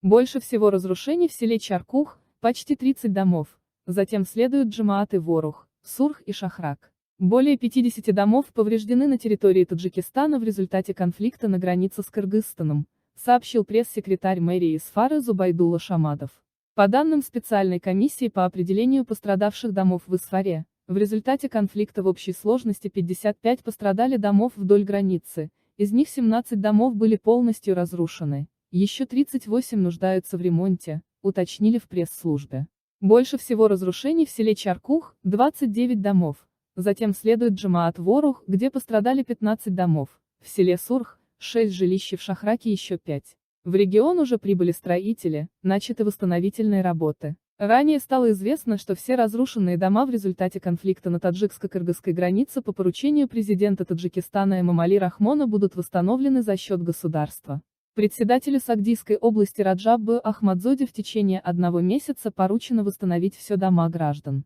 Больше всего разрушений в селе Чаркух, почти 30 домов. Затем следуют Джамаат и Ворух, Сурх и Шахрак. Более 50 домов повреждены на территории Таджикистана в результате конфликта на границе с Кыргызстаном, сообщил пресс-секретарь мэрии Исфары Зубайдулла Шамадов. По данным специальной комиссии по определению пострадавших домов в Исфаре, в результате конфликта в общей сложности 55 пострадали домов вдоль границы, из них 17 домов были полностью разрушены, еще 38 нуждаются в ремонте, уточнили в пресс-службе. Больше всего разрушений в селе Чаркух, 29 домов. Затем следует Джамаат Ворух, где пострадали 15 домов, в селе Сурх, 6 жилищ и в Шахраке еще 5. В регион уже прибыли строители, начаты восстановительные работы. Ранее стало известно, что все разрушенные дома в результате конфликта на таджикско-кыргызской границе по поручению президента Таджикистана Эмомали Рахмона будут восстановлены за счет государства. Председателю Сагдийской области Раджабу Ахмадзоде в течение 1 месяца поручено восстановить все дома граждан.